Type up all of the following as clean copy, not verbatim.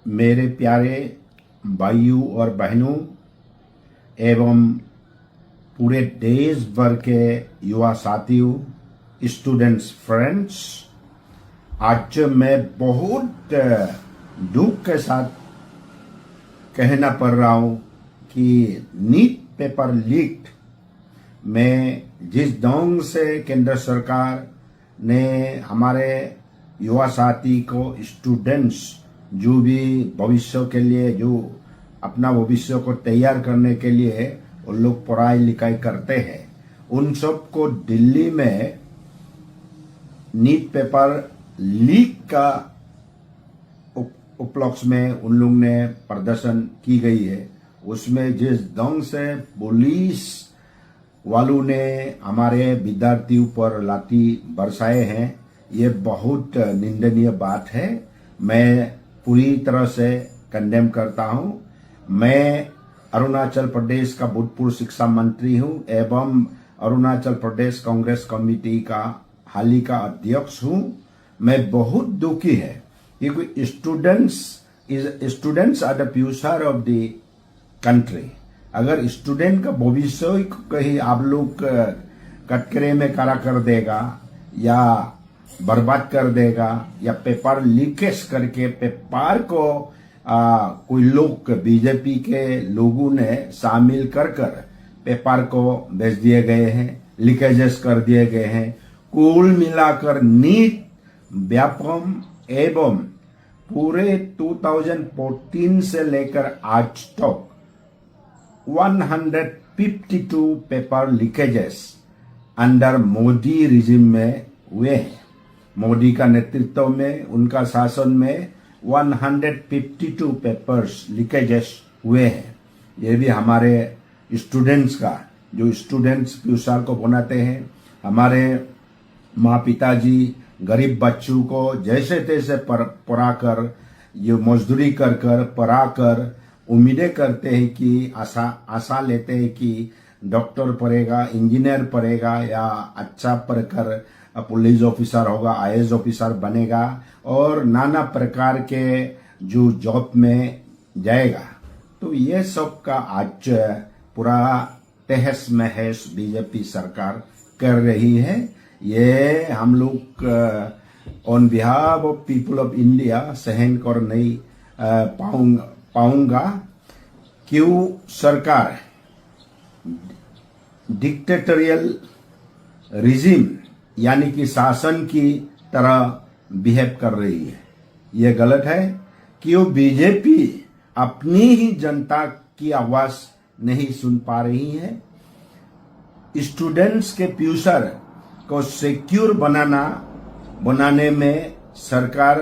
मेरे प्यारे भाइयों और बहनों एवं पूरे देश भर के युवा साथियों, स्टूडेंट्स फ्रेंड्स, आज मैं बहुत दुख के साथ कहना पड़ रहा हूँ कि नीट पेपर लीक में जिस ढंग से केंद्र सरकार ने हमारे युवा साथी को, स्टूडेंट्स जो भी भविष्य के लिए, जो अपना भविष्य को तैयार करने के लिए उन लोग पढ़ाई लिखाई करते हैं, उन सब को दिल्ली में नीट पेपर लीक का उपलक्ष्य में उन लोग ने प्रदर्शन की गई है। उसमें जिस ढंग से पुलिस वालों ने हमारे विद्यार्थियों पर लाठी बरसाए हैं, ये बहुत निंदनीय बात है। मैं पूरी तरह से कंडेम करता हूं। मैं अरुणाचल प्रदेश का भूतपूर्व शिक्षा मंत्री हूं एवं अरुणाचल प्रदेश कांग्रेस कमेटी का हाल ही का अध्यक्ष हूं। मैं बहुत दुखी है क्योंकि students are the future of the country. अगर स्टूडेंट का भविष्य कहीं आप लोग कटकरे में खड़ा कर देगा या बर्बाद कर देगा या पेपर लीकेज करके पेपर को कोई लोग, बीजेपी के लोगों ने शामिल कर पेपर को भेज दिए गए हैं, लीकेजेस कर दिए गए हैं। कुल मिलाकर नीट व्यापम एवं पूरे 2014 से लेकर आज तक 152 paper leakages under Modi regime में हुए हैं। मोदी का नेतृत्व में, उनका शासन में 152 पेपर्स लीकेजेस हुए हैं। ये भी हमारे स्टूडेंट्स का, जो स्टूडेंट्स फ्यूचर को बनाते हैं, हमारे माँ पिताजी गरीब बच्चों को जैसे तैसे पढ़ाकर, ये मजदूरी कर पढ़ाकर उम्मीदें करते हैं कि आशा लेते हैं कि डॉक्टर पढ़ेगा, इंजीनियर पढ़ेगा या अच्छा पढ़कर पुलिस ऑफिसर होगा, आईएएस ऑफिसर बनेगा और नाना प्रकार के जो जॉब में जाएगा। तो ये सब का आज पूरा तहस महस बीजेपी सरकार कर रही है। ये हम लोग on behalf of people of India सहन कर नहीं पाऊंगा। क्यों सरकार डिक्टेटोरियल रिजिम यानी कि शासन की तरह बिहेव कर रही है, ये गलत है। क्यों बीजेपी अपनी ही जनता की आवाज नहीं सुन पा रही है? स्टूडेंट्स के फ्यूचर को सिक्योर बनाने में सरकार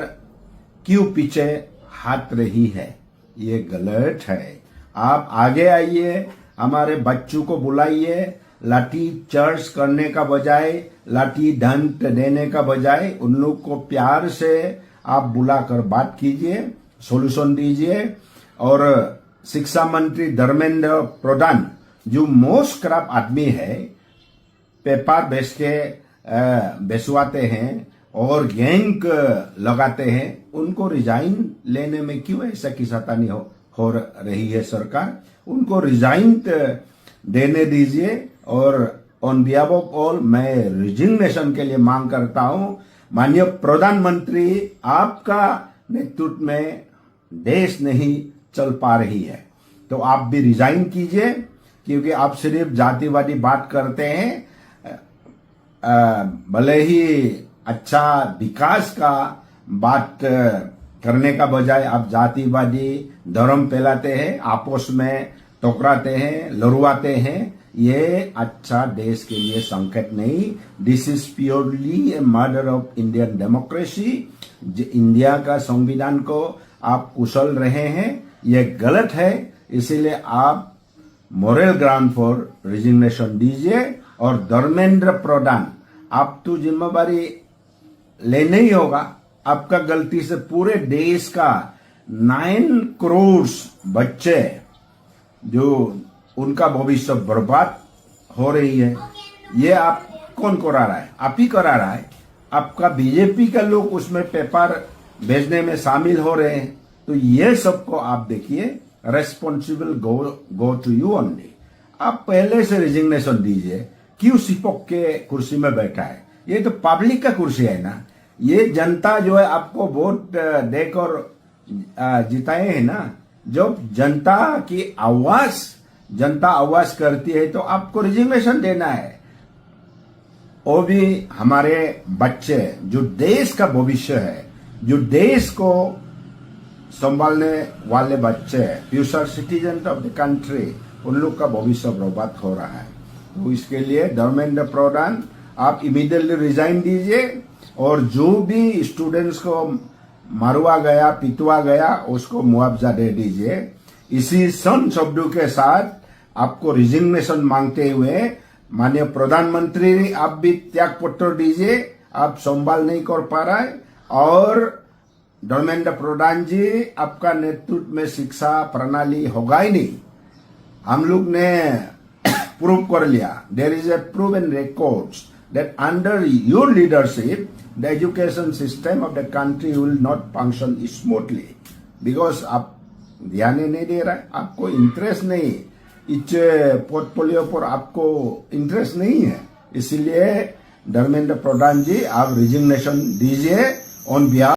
क्यों पीछे हाथ रही है? ये गलत है। आप आगे आइए, हमारे बच्चों को बुलाइए, लाठी चार्ज करने का बजाय, लाठी डंड देने का बजाय उन लोग को प्यार से आप बुलाकर बात कीजिए, सॉल्यूशन दीजिए। और शिक्षा मंत्री धर्मेंद्र प्रधान जो मोस्ट खराब आदमी है, पेपर बेचवाते हैं और गैंग लगाते हैं, उनको रिजाइन लेने में क्यों ऐसा खींचातानी हो रही है सरकार? उनको रिजाइन देने दीजिए। और ऑन बिहाफ ऑफ ऑल मैं रिजिग्नेशन के लिए मांग करता हूं। माननीय प्रधानमंत्री, आपका नेतृत्व में देश नहीं चल पा रही है, तो आप भी रिजाइन कीजिए, क्योंकि आप सिर्फ जातिवादी बात करते हैं। भले ही अच्छा विकास का बात करने का बजाय आप जातिवादी धर्म फैलाते हैं, आपस में टकराते हैं, लड़वाते हैं। ये अच्छा देश के लिए संकेत नहीं। This is purely A murder of Indian democracy. India का संविधान को आप कुचल रहे हैं, ये गलत है। इसीलिए आप मोरल ग्राउंड फॉर रिजिग्नेशन दीजिए। और धर्मेंद्र प्रधान, आप तो जिम्मेवारी लेने ही होगा। आपका गलती से पूरे देश का 9 करोड़ बच्चे जो उनका भविष्य बर्बाद हो रही है, ये आप कौन करा रहा है? आप ही करा रहा है। आपका बीजेपी का लोग उसमें पेपर भेजने में शामिल हो रहे हैं। तो ये सबको आप देखिए, responsible go to you only. आप पहले से रिजिग्नेशन दीजिए, क्यों सिपक के कुर्सी में बैठा है? ये तो पब्लिक का कुर्सी है ना, ये जनता जो है आपको वोट देकर जिताए है ना। जब जनता आवाज करती है तो आपको रिजिग्नेशन देना है। वो भी हमारे बच्चे जो देश का भविष्य है, जो देश को संभालने वाले बच्चे, future citizen of the country, उन लोग का भविष्य बर्बाद हो रहा है। तो इसके लिए धर्मेंद्र प्रधान आप इमीडिएटली रिजाइन दीजिए, और जो भी स्टूडेंट्स को मारवा गया, पिटवा गया, उसको मुआवजा दे दीजिए। इसी सन शब्दों के साथ आपको रिजिग्नेशन मांगते हुए माननीय प्रधानमंत्री आप भी त्याग पत्र दीजिए, आप संभाल नहीं कर पा रहा है। और धर्मेंद्र प्रधान जी, आपका नेतृत्व में शिक्षा प्रणाली होगा ही नहीं। हम लोग ने प्रूव कर लिया, there is a proven records that under your leadership, the education system of the country will not function smoothly, because आप ध्यान ही नहीं दे रहा है, आपको इंटरेस्ट नहीं, इस पोर्टफोलियो पर आपको इंटरेस्ट नहीं है। इसलिए धर्मेंद्र प्रधान जी, आप रिजिग्नेशन दीजिए ऑन बिहाफ